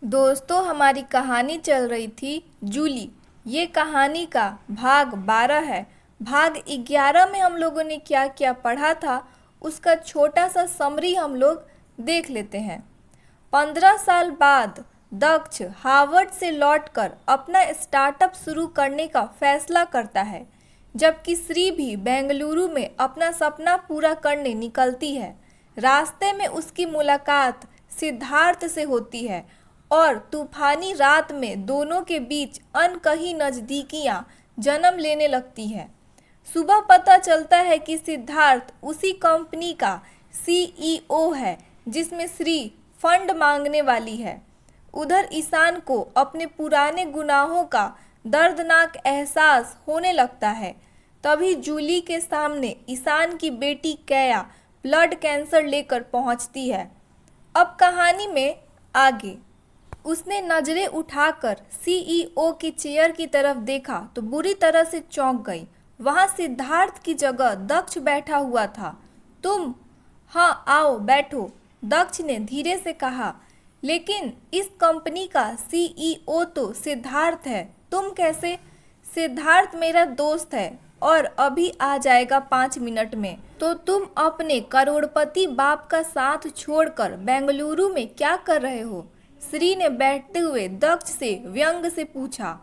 दोस्तों, हमारी कहानी चल रही थी जूली। ये कहानी का भाग 12 है। भाग 11 में हम लोगों ने क्या क्या पढ़ा था उसका छोटा सा समरी हम लोग देख लेते हैं। 15 साल बाद दक्ष हार्वर्ड से लौटकर अपना स्टार्टअप शुरू करने का फैसला करता है, जबकि श्री भी बेंगलुरु में अपना सपना पूरा करने निकलती है। रास्ते में उसकी मुलाकात सिद्धार्थ से होती है और तूफानी रात में दोनों के बीच अनकही नज़दीकियां जन्म लेने लगती हैं। सुबह पता चलता है कि सिद्धार्थ उसी कंपनी का सीईओ है जिसमें श्री फंड मांगने वाली है। उधर ईशान को अपने पुराने गुनाहों का दर्दनाक एहसास होने लगता है। तभी जूली के सामने ईशान की बेटी कैया ब्लड कैंसर लेकर पहुंचती है। अब कहानी में आगे। उसने नजरें उठाकर सीईओ की चेयर की तरफ देखा तो बुरी तरह से चौंक गई। वहां सिद्धार्थ की जगह दक्ष बैठा हुआ था। तुम? हाँ, आओ बैठो, दक्ष ने धीरे से कहा। लेकिन इस कंपनी का सीईओ तो सिद्धार्थ है, तुम कैसे? सिद्धार्थ मेरा दोस्त है और अभी आ जाएगा 5 मिनट में। तो तुम अपने करोड़पति बाप का साथ छोड़कर बेंगलुरु में क्या कर रहे हो? श्री ने बैठते हुए दक्ष से व्यंग से पूछा।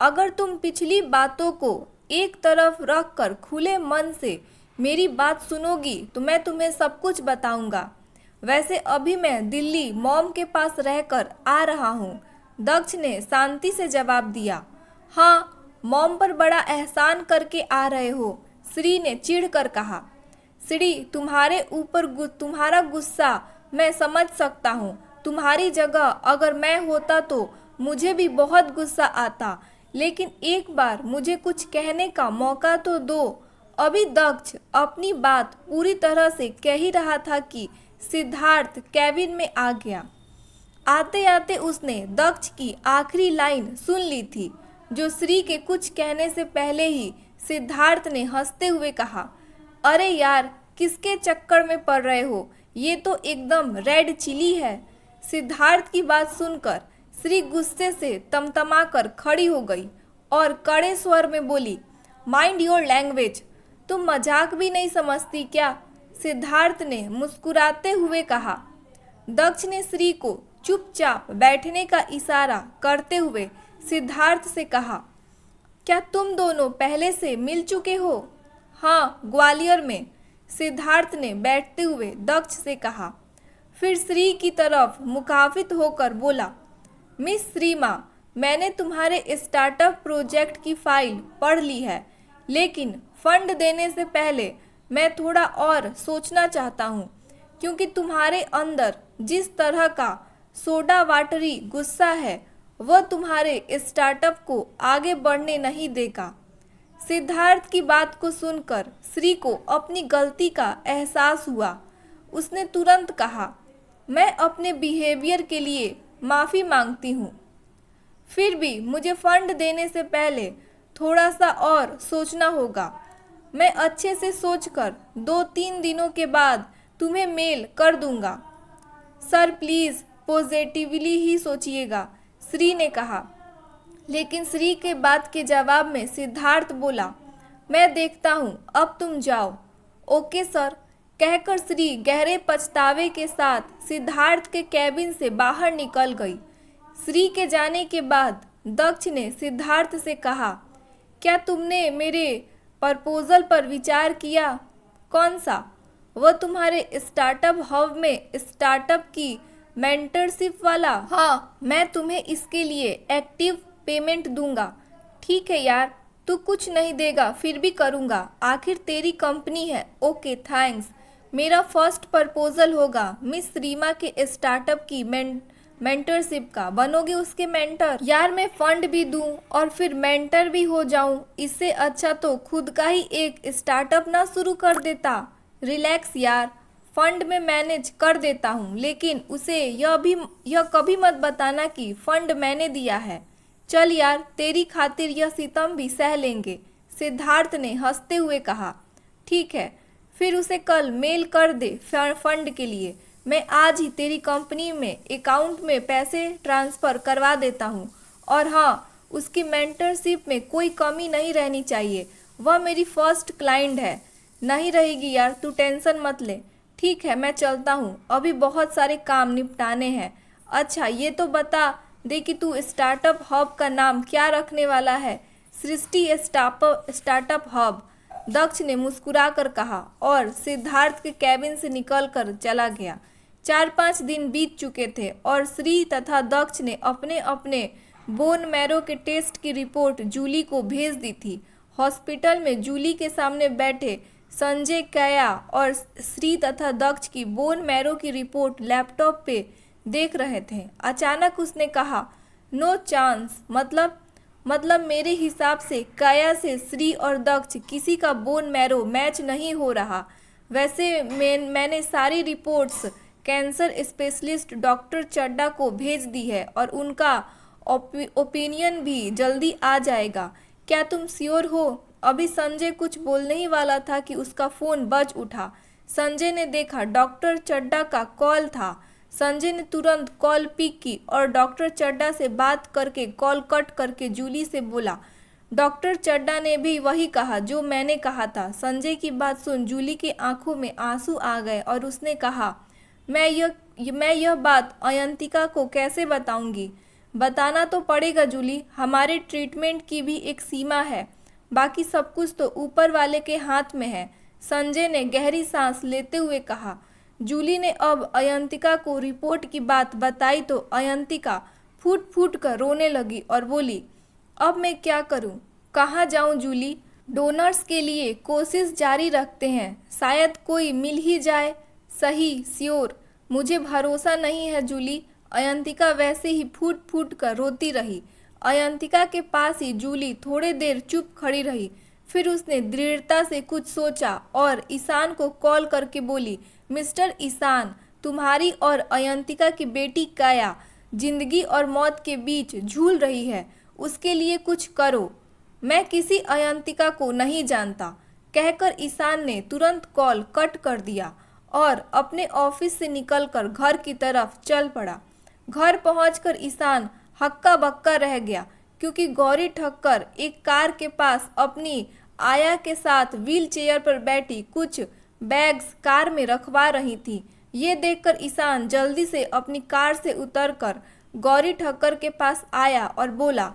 अगर तुम पिछली बातों को एक तरफ रखकर खुले मन से मेरी बात सुनोगी तो मैं तुम्हें सब कुछ बताऊंगा। वैसे अभी मैं दिल्ली मॉम के पास रहकर आ रहा हूँ, दक्ष ने शांति से जवाब दिया। हाँ, मॉम पर बड़ा एहसान करके आ रहे हो, श्री ने चिढ़ कर कहा। श्री, तुम्हारे ऊपर तुम्हारा गुस्सा मैं समझ सकता हूँ। तुम्हारी जगह अगर मैं होता तो मुझे भी बहुत गुस्सा आता, लेकिन एक बार मुझे कुछ कहने का मौका तो दो। अभी दक्ष अपनी बात पूरी तरह से कह ही रहा था कि सिद्धार्थ कैबिन में आ गया। आते आते उसने दक्ष की आखिरी लाइन सुन ली थी, जो श्री के कुछ कहने से पहले ही सिद्धार्थ ने हंसते हुए कहा। अरे यार, किसके चक्कर में पड़ रहे हो? ये तो एकदम रेड चिली है। सिद्धार्थ की बात सुनकर श्री गुस्से से तमतमाकर खड़ी हो गई और कड़े स्वर में बोली, माइंड योर लैंग्वेज, तुम मजाक भी नहीं समझती क्या? सिद्धार्थ ने मुस्कुराते हुए कहा। दक्ष ने श्री को चुपचाप बैठने का इशारा करते हुए सिद्धार्थ से कहा, क्या तुम दोनों पहले से मिल चुके हो? हाँ, ग्वालियर में, सिद्धार्थ ने बैठते हुए दक्ष से कहा। फिर श्री की तरफ मुखाफित होकर बोला, मिस श्रीमा, मैंने तुम्हारे स्टार्टअप प्रोजेक्ट की फाइल पढ़ ली है, लेकिन फंड देने से पहले मैं थोड़ा और सोचना चाहता हूँ, क्योंकि तुम्हारे अंदर जिस तरह का सोडा वाटरी गुस्सा है वह तुम्हारे स्टार्टअप को आगे बढ़ने नहीं देगा। सिद्धार्थ की बात को सुनकर श्री को अपनी गलती का एहसास हुआ। उसने तुरंत कहा, मैं अपने बिहेवियर के लिए माफ़ी मांगती हूँ। फिर भी मुझे फंड देने से पहले थोड़ा सा और सोचना होगा। मैं अच्छे से सोचकर 2-3 दिनों के बाद तुम्हें मेल कर दूंगा। सर प्लीज़ पॉजिटिवली ही सोचिएगा, श्री ने कहा। लेकिन श्री के बात के जवाब में सिद्धार्थ बोला, मैं देखता हूँ, अब तुम जाओ। ओके सर, कहकर श्री गहरे पछतावे के साथ सिद्धार्थ के कैबिन से बाहर निकल गई। श्री के जाने के बाद दक्ष ने सिद्धार्थ से कहा, क्या तुमने मेरे प्रपोजल पर विचार किया? कौन सा? वह तुम्हारे स्टार्टअप हब में स्टार्टअप की मेंटरशिप वाला। हाँ, मैं तुम्हें इसके लिए एक्टिव पेमेंट दूंगा। ठीक है यार, तू कुछ नहीं देगा फिर भी करूँगा, आखिर तेरी कंपनी है। Okay thanks. मेरा फर्स्ट प्रपोजल होगा मिस रीमा के स्टार्टअप की मेंटरशिप का, बनोगे उसके मेंटर? यार, मैं फंड भी दूं और फिर मेंटर भी हो जाऊं, इससे अच्छा तो खुद का ही एक स्टार्टअप ना शुरू कर देता। रिलैक्स यार, फंड में मैनेज कर देता हूं, लेकिन उसे यह कभी मत बताना कि फंड मैंने दिया है। चल यार, तेरी खातिर यह सितम भी सह लेंगे, सिद्धार्थ ने हंसते हुए कहा। ठीक है, फिर उसे कल मेल कर दे फंड के लिए। मैं आज ही तेरी कंपनी में अकाउंट में पैसे ट्रांसफ़र करवा देता हूँ। और हाँ, उसकी मेंटरशिप में कोई कमी नहीं रहनी चाहिए। वह मेरी फर्स्ट क्लाइंट है। नहीं रहेगी यार, तू टेंशन मत ले। ठीक है, मैं चलता हूँ, अभी बहुत सारे काम निपटाने हैं। अच्छा ये तो बता दे कि तू स्टार्टअप हब का नाम क्या रखने वाला है? सृष्टि स्टार्टअप हब, दक्ष ने मुस्कुराकर कहा और सिद्धार्थ के कैबिन से निकलकर चला गया। 4-5 दिन बीत चुके थे और श्री तथा दक्ष ने अपने अपने बोन मैरो के टेस्ट की रिपोर्ट जूली को भेज दी थी। हॉस्पिटल में जूली के सामने बैठे संजय कया और श्री तथा दक्ष की बोन मैरो की रिपोर्ट लैपटॉप पे देख रहे थे। अचानक उसने कहा, नो चांस, मतलब मेरे हिसाब से काया से श्री और दक्ष किसी का बोन मैरो मैच नहीं हो रहा। वैसे मैंने सारी रिपोर्ट्स कैंसर स्पेशलिस्ट डॉक्टर चड्डा को भेज दी है और उनका ओपिनियन भी जल्दी आ जाएगा। क्या तुम श्योर हो? अभी संजय कुछ बोलने ही वाला था कि उसका फ़ोन बज उठा। संजय ने देखा डॉक्टर चड्डा का कॉल था। संजय ने तुरंत कॉल पिक की और डॉक्टर चड्डा से बात करके कॉल कट करके जूली से बोला, डॉक्टर चड्डा ने भी वही कहा जो मैंने कहा था। संजय की बात सुन जूली की आंखों में आंसू आ गए और उसने कहा, मैं यह बात अयंतिका को कैसे बताऊंगी? बताना तो पड़ेगा जूली, हमारे ट्रीटमेंट की भी एक सीमा है, बाकी सब कुछ तो ऊपर वाले के हाथ में है। संजय ने गहरी सांस लेते हुए कहा। जूली ने अब अयंतिका को रिपोर्ट की बात बताई तो अयंतिका फूट फूट कर रोने लगी और बोली, अब मैं क्या करूं? कहाँ जाऊं जूली? डोनर्स के लिए कोशिश जारी रखते हैं, शायद कोई मिल ही जाए। सही, श्योर, मुझे भरोसा नहीं है जूली। अयंतिका वैसे ही फूट फूट कर रोती रही। अयंतिका के पास ही जूली थोड़े देर चुप खड़ी रही। फिर उसने दृढ़ता से कुछ सोचा और ईशान को कॉल करके बोली, मिस्टर ईशान, तुम्हारी और अयंतिका की बेटी काया जिंदगी और मौत के बीच झूल रही है, उसके लिए कुछ करो। मैं किसी अयंतिका को नहीं जानता, कहकर ईशान ने तुरंत कॉल कट कर दिया और अपने ऑफिस से निकलकर घर की तरफ चल पड़ा। घर पहुंचकर ईशान हक्का बक्का रह गया क्योंकि गौरी ठक्कर एक कार के पास अपनी आया के साथ व्हील चेयर पर बैठी कुछ बैग्स कार में रखवा रही थी। ये देखकर ईशान जल्दी से अपनी कार से उतरकर गौरी ठक्कर के पास आया और बोला,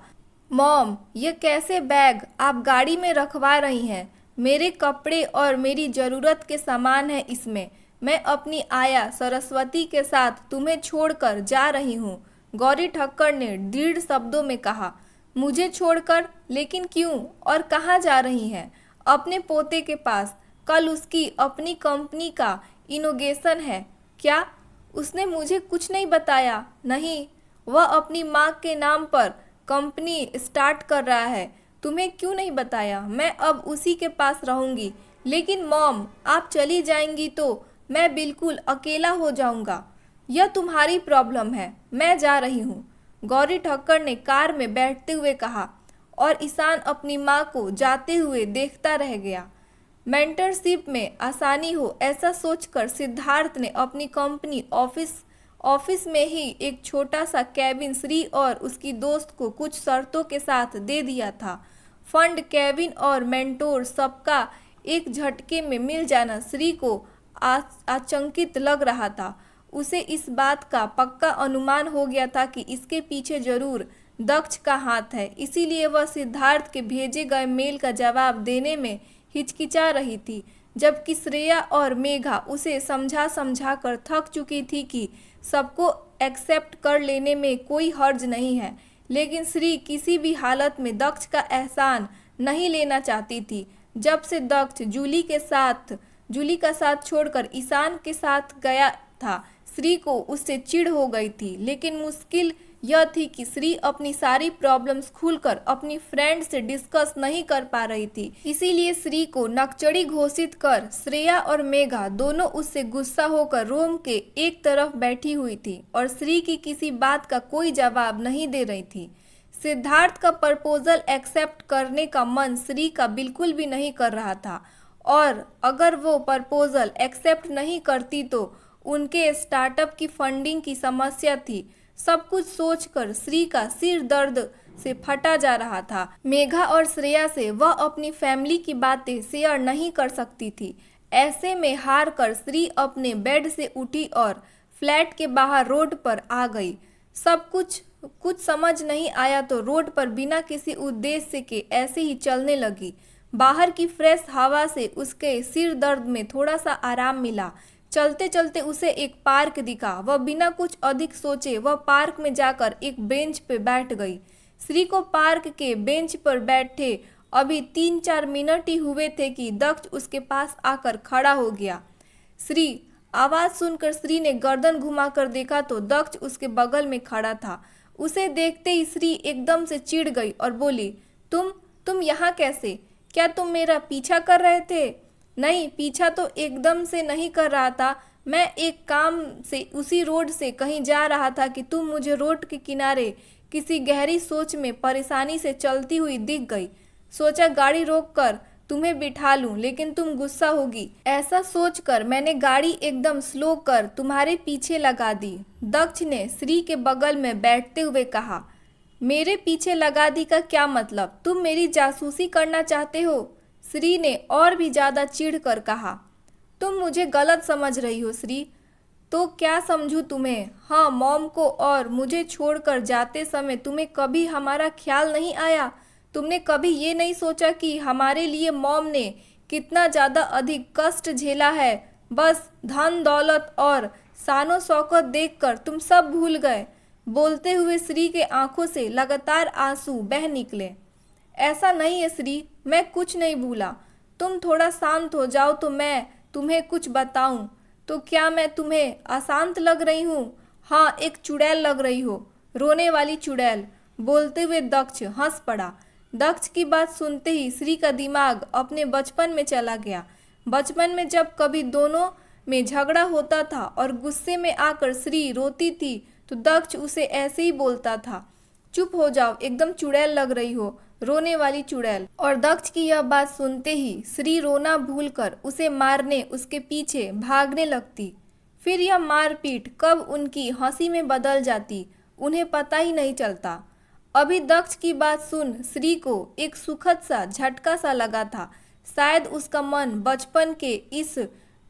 मॉम, ये कैसे बैग आप गाड़ी में रखवा रही हैं? मेरे कपड़े और मेरी ज़रूरत के सामान है इसमें। मैं अपनी आया सरस्वती के साथ तुम्हें छोड़कर जा रही हूँ। गौरी ठक्कर ने दृढ़ शब्दों में कहा। मुझे छोड़कर? लेकिन क्यों और कहाँ जा रही हैं? अपने पोते के पास। कल उसकी अपनी कंपनी का इनोगेशन है। क्या? उसने मुझे कुछ नहीं बताया। नहीं, वह अपनी माँ के नाम पर कंपनी स्टार्ट कर रहा है। तुम्हें क्यों नहीं बताया? मैं अब उसी के पास रहूँगी। लेकिन मॉम, आप चली जाएंगी तो मैं बिल्कुल अकेला हो जाऊँगा। यह तुम्हारी प्रॉब्लम है, मैं जा रही हूँ, गौरी ठक्कर ने कार में बैठते हुए कहा और ईशान अपनी माँ को जाते हुए देखता रह गया। मेंटरशिप में आसानी हो ऐसा सोचकर सिद्धार्थ ने अपनी कंपनी ऑफिस में ही एक छोटा सा कैबिन श्री और उसकी दोस्त को कुछ शर्तों के साथ दे दिया था। फंड, कैबिन और मेंटोर सबका एक झटके में मिल जाना श्री को आचंकित लग रहा था। उसे इस बात का पक्का अनुमान हो गया था कि इसके पीछे जरूर दक्ष का हाथ है। इसीलिए वह सिद्धार्थ के भेजे गए मेल का जवाब देने में हिचकिचा रही थी, जबकि श्रेया और मेघा उसे समझा कर थक चुकी थी कि सबको एक्सेप्ट कर लेने में कोई हर्ज नहीं है। लेकिन श्री किसी भी हालत में दक्ष का एहसान नहीं लेना चाहती थी। जब से दक्ष जूली का साथ छोड़कर ईशान के साथ गया था, श्री को उससे चिढ़ हो गई थी। लेकिन मुश्किल यह थी कि श्री अपनी सारी प्रॉब्लम्स खुलकर अपनी फ्रेंड से डिस्कस नहीं कर पा रही थी। इसीलिए श्री को नकचड़ी घोषित कर श्रेया और मेघा दोनों उससे गुस्सा होकर रूम के एक तरफ बैठी हुई थी और श्री की किसी बात का कोई जवाब नहीं दे रही थी। सिद्धार्थ का प्रपोजल एक्सेप्ट करने का मन श्री का बिल्कुल भी नहीं कर रहा था और अगर वो प्रपोजल एक्सेप्ट नहीं करती तो उनके स्टार्टअप की फंडिंग की समस्या थी। सब कुछ सोचकर श्री का सिर दर्द से फटा जा रहा था। मेघा और श्रेया से वह अपनी फैमिली की बातें शेयर नहीं कर सकती थी। ऐसे में हार कर श्री अपने बेड से उठी और फ्लैट के बाहर रोड पर आ गई। सब कुछ समझ नहीं आया तो रोड पर बिना किसी उद्देश्य के ऐसे ही चलने लगी। बाहर की फ्रेश हवा से उसके सिर दर्द में थोड़ा सा आराम मिला। चलते चलते उसे एक पार्क दिखा। वह बिना कुछ अधिक सोचे वह पार्क में जाकर एक बेंच पे बैठ गई। श्री को पार्क के बेंच पर बैठे अभी 3-4 मिनट ही हुए थे कि दक्ष उसके पास आकर खड़ा हो गया। श्री, आवाज़ सुनकर श्री ने गर्दन घुमाकर देखा तो दक्ष उसके बगल में खड़ा था। उसे देखते ही श्री एकदम से चिढ़ गई और बोली, तुम यहाँ कैसे? क्या तुम मेरा पीछा कर रहे थे? नहीं, पीछा तो एकदम से नहीं कर रहा था। मैं एक काम से उसी रोड से कहीं जा रहा था कि तुम मुझे रोड के किनारे किसी गहरी सोच में परेशानी से चलती हुई दिख गई। सोचा गाड़ी रोककर तुम्हें बिठा लूं, लेकिन तुम गुस्सा होगी, ऐसा सोचकर मैंने गाड़ी एकदम स्लो कर तुम्हारे पीछे लगा दी। दक्ष ने श्री के बगल में बैठते हुए कहा। मेरे पीछे लगा दी का क्या मतलब? तुम मेरी जासूसी करना चाहते हो? श्री ने और भी ज़्यादा चिढ़कर कहा। तुम मुझे गलत समझ रही हो श्री। तो क्या समझूं तुम्हें? हाँ, मॉम को और मुझे छोड़कर जाते समय तुम्हें कभी हमारा ख्याल नहीं आया? तुमने कभी ये नहीं सोचा कि हमारे लिए मॉम ने कितना ज़्यादा अधिक कष्ट झेला है? बस धन दौलत और शानो शौकत देखकर तुम सब भूल गए। बोलते हुए श्री के आंखों से लगातार आंसू बह निकले। ऐसा नहीं है श्री, मैं कुछ नहीं भूला। तुम थोड़ा शांत हो जाओ तो मैं तुम्हें कुछ बताऊं। तो क्या मैं तुम्हें अशांत लग रही हूँ? हाँ, एक चुड़ैल लग रही हो, रोने वाली चुड़ैल। बोलते हुए दक्ष हंस पड़ा। दक्ष की बात सुनते ही श्री का दिमाग अपने बचपन में चला गया। बचपन में जब कभी दोनों में झगड़ा होता था और गुस्से में आकर श्री रोती थी तो दक्ष उसे ऐसे ही बोलता था, चुप हो जाओ, एकदम चुड़ैल लग रही हो, रोने वाली चुड़ैल। और दक्ष की यह बात सुनते ही श्री रोना भूलकर उसे मारने उसके पीछे भागने लगती। फिर यह मारपीट कब उनकी हंसी में बदल जाती उन्हें पता ही नहीं चलता। अभी दक्ष की बात सुन श्री को एक सुखद सा झटका सा लगा था। शायद उसका मन बचपन के इस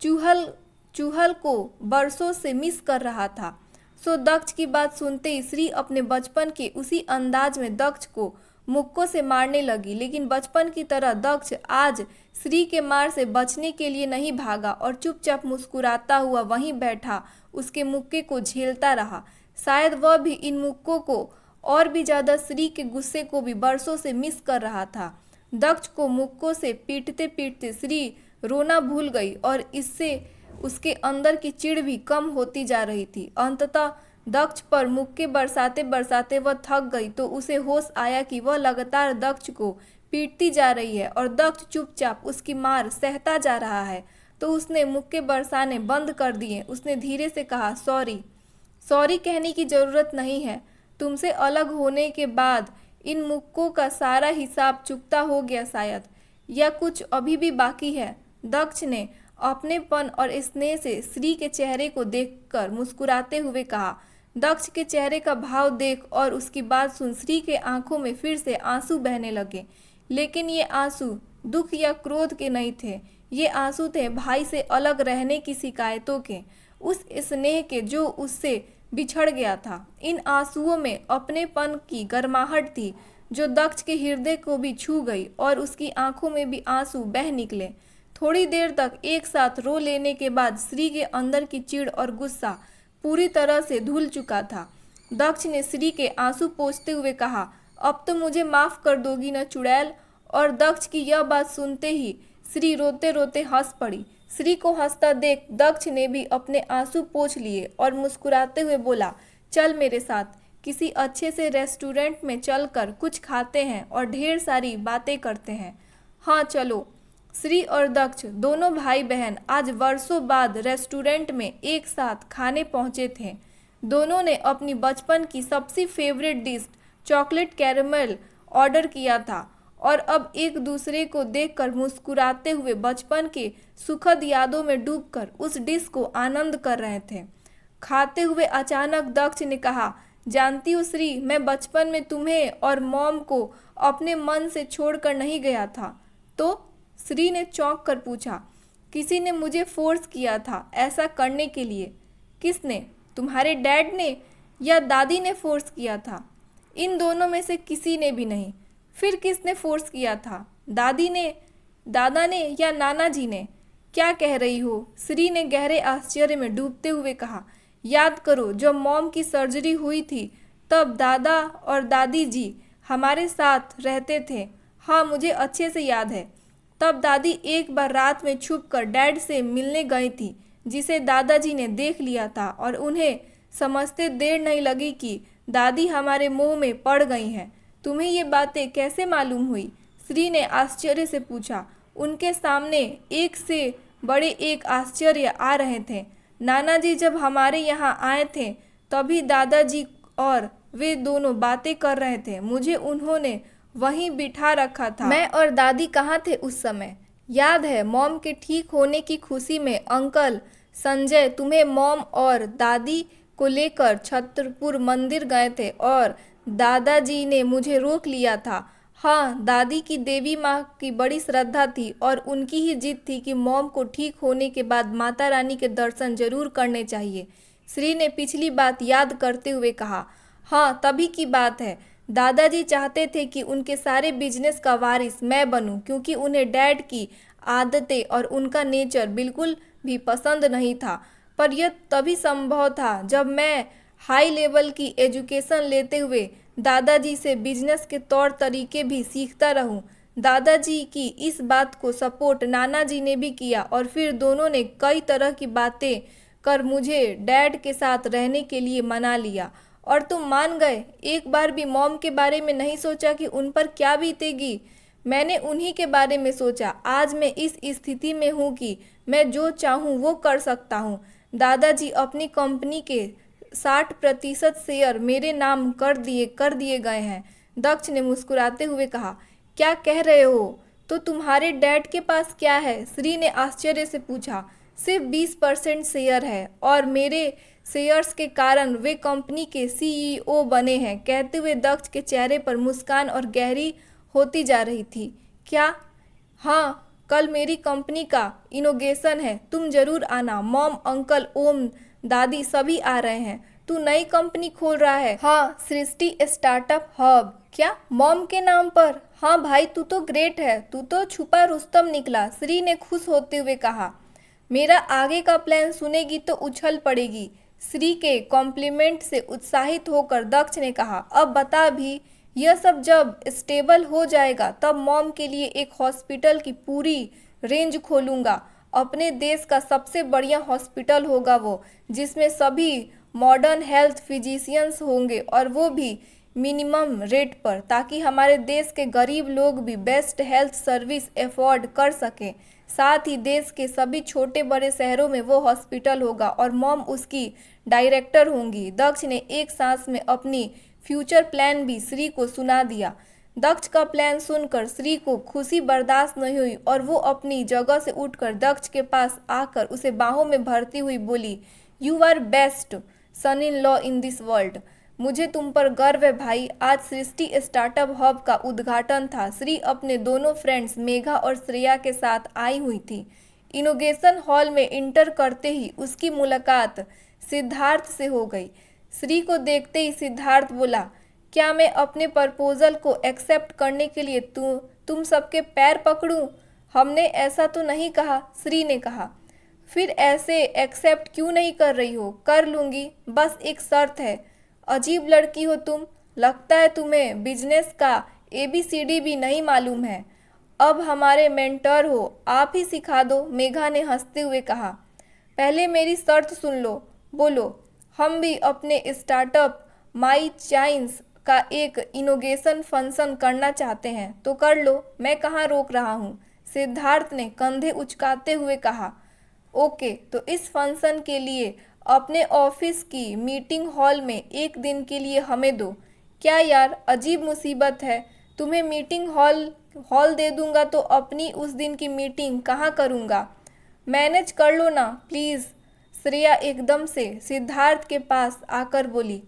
चूहल को बरसों से मिस कर रहा था। सो दक्ष की बात सुनते ही श्री अपने बचपन के उसी अंदाज में दक्ष को मुक्कों से मारने लगी। लेकिन बचपन की तरह दक्ष आज श्री के मार से बचने के लिए नहीं भागा और चुपचाप मुस्कुराता हुआ वहीं बैठा उसके मुक्के को झेलता रहा। शायद वह भी इन मुक्कों को और भी ज़्यादा श्री के गुस्से को भी बरसों से मिस कर रहा था। दक्ष को मुक्कों से पीटते पीटते श्री रोना भूल गई और इससे उसके अंदर की चिढ़ भी कम होती जा रही थी। अंततः दक्ष पर मुक्के बरसाते बरसाते वह थक गई तो उसे होश आया कि वह लगातार दक्ष को पीटती जा रही है और दक्ष चुपचाप उसकी मार सहता जा रहा है। तो उसने मुक्के बरसाने बंद कर दिए। उसने धीरे से कहा, सॉरी कहने की ज़रूरत नहीं है। तुमसे अलग होने के बाद इन मुक्कों का सारा हिसाब चुकता हो गया शायद, या कुछ अभी भी बाकी है? दक्ष ने अपनेपन और स्नेह से श्री के चेहरे को देखकर मुस्कुराते हुए कहा। दक्ष के चेहरे का भाव देख और उसकी बात सुन श्री के आंखों में फिर से आंसू बहने लगे। लेकिन ये आंसू दुख या क्रोध के नहीं थे। ये आंसू थे भाई से अलग रहने की शिकायतों के, उस स्नेह के जो उससे बिछड़ गया था। इन आंसुओं में अपनेपन की गर्माहट थी जो दक्ष के हृदय को भी छू गई और उसकी आंखों में भी आंसू बह निकले। थोड़ी देर तक एक साथ रो लेने के बाद श्री के अंदर की चिढ़ और गुस्सा पूरी तरह से धुल चुका था। दक्ष ने श्री के आंसू पोंछते हुए कहा, अब तो मुझे माफ़ कर दोगी ना चुड़ैल? और दक्ष की यह बात सुनते ही श्री रोते रोते हंस पड़ी। श्री को हंसता देख दक्ष ने भी अपने आंसू पोंछ लिए और मुस्कुराते हुए बोला, चल मेरे साथ, किसी अच्छे से रेस्टोरेंट में चलकर कुछ खाते हैं और ढेर सारी बातें करते हैं। हाँ चलो। श्री और दक्ष दोनों भाई बहन आज वर्षों बाद रेस्टोरेंट में एक साथ खाने पहुंचे थे। दोनों ने अपनी बचपन की सबसे favourite dish chocolate caramel order किया था और अब एक दूसरे को देखकर मुस्कुराते हुए बचपन के सुखद यादों में डूबकर उस डिश को आनंद कर रहे थे। खाते हुए अचानक दक्ष ने कहा, जानती हो श्री, मैं बचपन में तुम्हें और मॉम को अपने मन से छोड़कर नहीं गया था। तो श्री ने चौंक कर पूछा। किसी ने मुझे फोर्स किया था ऐसा करने के लिए। किसने? तुम्हारे डैड ने या दादी ने फोर्स किया था? इन दोनों में से किसी ने भी नहीं। फिर किसने फोर्स किया था? दादी ने, दादा ने या नाना जी ने? क्या कह रही हो? श्री ने गहरे आश्चर्य में डूबते हुए कहा। याद करो, जब मॉम की सर्जरी हुई थी तब दादा और दादी जी हमारे साथ रहते थे। हाँ, मुझे अच्छे से याद है। तब दादी एक बार रात में छुपकर डैड से मिलने गई थी, जिसे दादाजी ने देख लिया था और उन्हें समझते देर नहीं लगी कि दादी हमारे मुंह में पड़ गई हैं। तुम्हें ये बातें कैसे मालूम हुई? श्री ने आश्चर्य से पूछा। उनके सामने एक से बड़े एक आश्चर्य आ रहे थे। नाना जी जब हमारे यहाँ आए थे तभी दादाजी और वे दोनों बातें कर रहे थे। मुझे उन्होंने वहीं बिठा रखा था। मैं और दादी कहाँ थे उस समय? याद है, मॉम के ठीक होने की खुशी में अंकल संजय तुम्हें मॉम और दादी को लेकर छतरपुर मंदिर गए थे और दादाजी ने मुझे रोक लिया था। हाँ, दादी की देवी माँ की बड़ी श्रद्धा थी और उनकी ही जिद थी कि मॉम को ठीक होने के बाद माता रानी के दर्शन जरूर करने चाहिए। श्री ने पिछली बात याद करते हुए कहा। हाँ, तभी की बात है। दादाजी चाहते थे कि उनके सारे बिजनेस का वारिस मैं बनूं, क्योंकि उन्हें डैड की आदतें और उनका नेचर बिल्कुल भी पसंद नहीं था। पर यह तभी संभव था जब मैं हाई लेवल की एजुकेशन लेते हुए दादाजी से बिजनेस के तौर तरीके भी सीखता रहूं। दादाजी की इस बात को सपोर्ट नाना जी ने भी किया और फिर दोनों ने कई तरह की बातें कर मुझे डैड के साथ रहने के लिए मना लिया और तुम मान गए। एक बार भी मॉम के बारे में नहीं सोचा कि उन पर क्या बीतेगी। मैंने उन्हीं के बारे में सोचा। आज मैं इस स्थिति में हूँ कि मैं जो चाहूँ वो कर सकता हूँ। दादाजी अपनी कंपनी के 60% शेयर मेरे नाम कर दिए गए हैं। दक्ष ने मुस्कुराते हुए कहा। क्या कह रहे हो? तो तुम्हारे डैड के पास क्या है? श्री ने आश्चर्य से पूछा। सिर्फ 20% शेयर है और मेरे शेयर्स के कारण वे कंपनी के सीईओ बने हैं। कहते हुए दक्ष के चेहरे पर मुस्कान और गहरी होती जा रही थी। क्या? हाँ, कल मेरी कंपनी का इनोग्रेशन है, तुम जरूर आना। मॉम, अंकल, ओम, दादी सभी आ रहे हैं। तू नई कंपनी खोल रहा है? हाँ, सृष्टि स्टार्टअप हब। क्या, मॉम के नाम पर? हाँ भाई, तू तो ग्रेट है, तू तो छुपा रुस्तम निकला। श्री ने खुश होते हुए कहा। मेरा आगे का प्लान सुनेगी तो उछल पड़ेगी। श्री के कॉम्प्लीमेंट से उत्साहित होकर दक्ष ने कहा। अब बता भी, यह सब जब स्टेबल हो जाएगा तब मॉम के लिए एक हॉस्पिटल की पूरी रेंज खोलूँगा। अपने देश का सबसे बढ़िया हॉस्पिटल होगा वो, जिसमें सभी मॉडर्न हेल्थ फिजिशियंस होंगे और वो भी मिनिमम रेट पर, ताकि हमारे देश के गरीब लोग भी बेस्ट हेल्थ सर्विस अफोर्ड कर सकें। साथ ही देश के सभी छोटे बड़े शहरों में वो हॉस्पिटल होगा और मॉम उसकी डायरेक्टर होंगी। दक्ष ने एक सांस में अपनी फ्यूचर प्लान भी श्री को सुना दिया। दक्ष का प्लान सुनकर श्री को खुशी बर्दाश्त नहीं हुई और वो अपनी जगह से उठकर दक्ष के पास आकर उसे बाहों में भरती हुई बोली, you are best son in law in this world. मुझे तुम पर गर्व है भाई। आज सृष्टि स्टार्टअप हब का उद्घाटन था। श्री अपने दोनों फ्रेंड्स मेघा और श्रेया के साथ आई हुई थी। इनोग्रेशन हॉल में इंटर करते ही उसकी मुलाकात सिद्धार्थ से हो गई। श्री को देखते ही सिद्धार्थ बोला, क्या मैं अपने प्रपोजल को एक्सेप्ट करने के लिए तुम सबके पैर पकड़ूं? हमने ऐसा तो नहीं कहा, श्री ने कहा। फिर ऐसे एक्सेप्ट क्यों नहीं कर रही हो? कर लूँगी, बस एक शर्त है। अजीब लड़की हो तुम, लगता है तुम्हें बिजनेस का ABCD भी नहीं मालूम है। अब हमारे मेंटर हो, आप ही सिखा दो, मेघा ने हंसते हुए कहा। पहले मेरी शर्त सुन लो। बोलो। हम भी अपने स्टार्टअप माई चाइन्स का एक इनोग्रेशन फंक्शन करना चाहते हैं, तो कर लो, मैं कहाँ रोक रहा हूँ। सिद्धार्थ ने कंधे उचकाते हुए कहा। ओके, तो इस फंक्शन के लिए अपने ऑफिस की मीटिंग हॉल में एक दिन के लिए हमें दो। क्या यार, अजीब मुसीबत है, तुम्हें मीटिंग हॉल हॉल दे दूंगा तो अपनी उस दिन की मीटिंग कहाँ करूँगा। मैनेज कर लो ना प्लीज़। श्रेया एकदम से सिद्धार्थ के पास आकर बोली।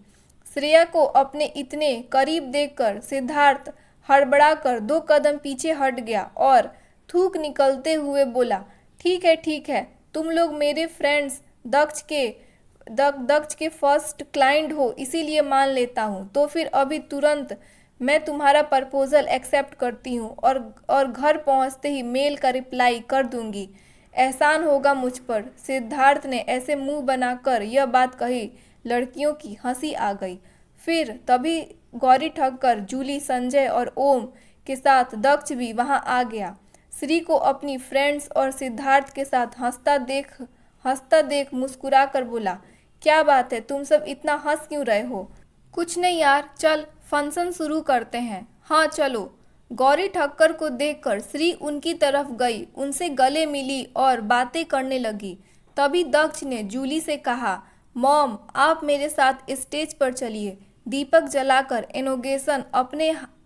श्रेया को अपने इतने करीब देखकर सिद्धार्थ हड़बड़ाकर 2 कदम पीछे हट गया और थूक निकलते हुए बोला, ठीक है, तुम लोग मेरे फ्रेंड्स दक्ष के फर्स्ट क्लाइंट हो इसीलिए मान लेता हूँ। तो फिर अभी तुरंत मैं तुम्हारा प्रपोजल एक्सेप्ट करती हूँ और घर पहुँचते ही मेल का रिप्लाई कर दूंगी। एहसान होगा मुझ पर। सिद्धार्थ ने ऐसे मुंह बनाकर यह बात कही, लड़कियों की हंसी आ गई। फिर तभी गौरी ठक्कर, जूली, संजय और ओम के साथ दक्ष भी वहां आ गया। श्री को अपनी फ्रेंड्स और सिद्धार्थ के साथ हंसता देख मुस्कुरा कर बोला, क्या बात है, तुम सब इतना हंस क्यों रहे हो। कुछ नहीं यार, चल फंक्शन शुरू करते हैं। हाँ चलो। गौरी ठक्कर को देखकर श्री उनकी तरफ गई, उनसे गले मिली और बातें करने लगी। तभी दक्ष ने जूली से कहा, मॉम आप मेरे साथ स्टेज पर चलिए, दीपक जलाकर इनॉग्रेशन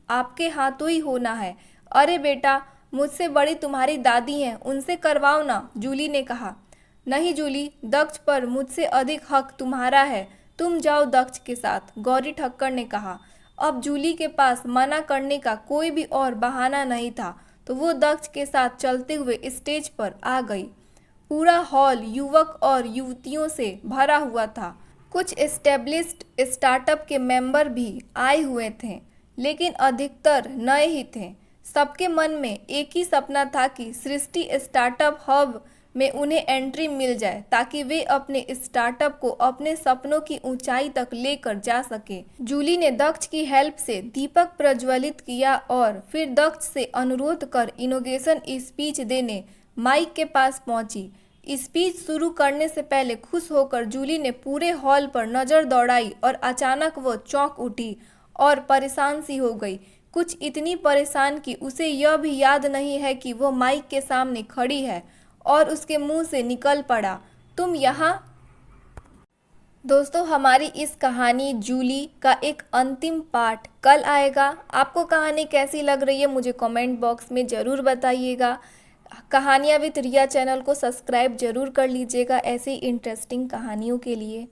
आपके हाथों ही होना है। अरे बेटा, मुझसे बड़ी तुम्हारी दादी हैं, उनसे करवाओ ना, जूली ने कहा। नहीं जूली, दक्ष पर मुझसे अधिक हक तुम्हारा है, तुम जाओ दक्ष के साथ, गौरी ठक्कर ने कहा। अब जूली के पास मना करने का कोई भी और बहाना नहीं था, तो वो दक्ष के साथ चलते हुए स्टेज पर आ गई। पूरा हॉल युवक और युवतियों से भरा हुआ था। कुछ एस्टेब्लिश्ड स्टार्टअप के मेंबर भी आए हुए थे, लेकिन अधिकतर नए ही थे। सबके मन में एक ही सपना था कि सृष्टि स्टार्टअप हब में उन्हें एंट्री मिल जाए, ताकि वे अपने स्टार्टअप को अपने सपनों की ऊंचाई तक लेकर जा सके। जूली ने दक्ष की हेल्प से दीपक प्रज्वलित किया और फिर दक्ष से अनुरोध कर इनॉग्रेशन स्पीच देने माइक के पास पहुंची। स्पीच शुरू करने से पहले खुश होकर जूली ने पूरे हॉल पर नज़र दौड़ाई और अचानक वो चौंक उठी और परेशान सी हो गई। कुछ इतनी परेशान कि उसे यह भी याद नहीं है कि वो माइक के सामने खड़ी है, और उसके मुंह से निकल पड़ा, तुम यहाँ। दोस्तों, हमारी इस कहानी जूली का एक अंतिम पार्ट कल आएगा। आपको कहानी कैसी लग रही है मुझे कमेंट बॉक्स में ज़रूर बताइएगा। कहानियाँ विद रिया चैनल को सब्सक्राइब जरूर कर लीजिएगा ऐसे ही इंटरेस्टिंग कहानियों के लिए।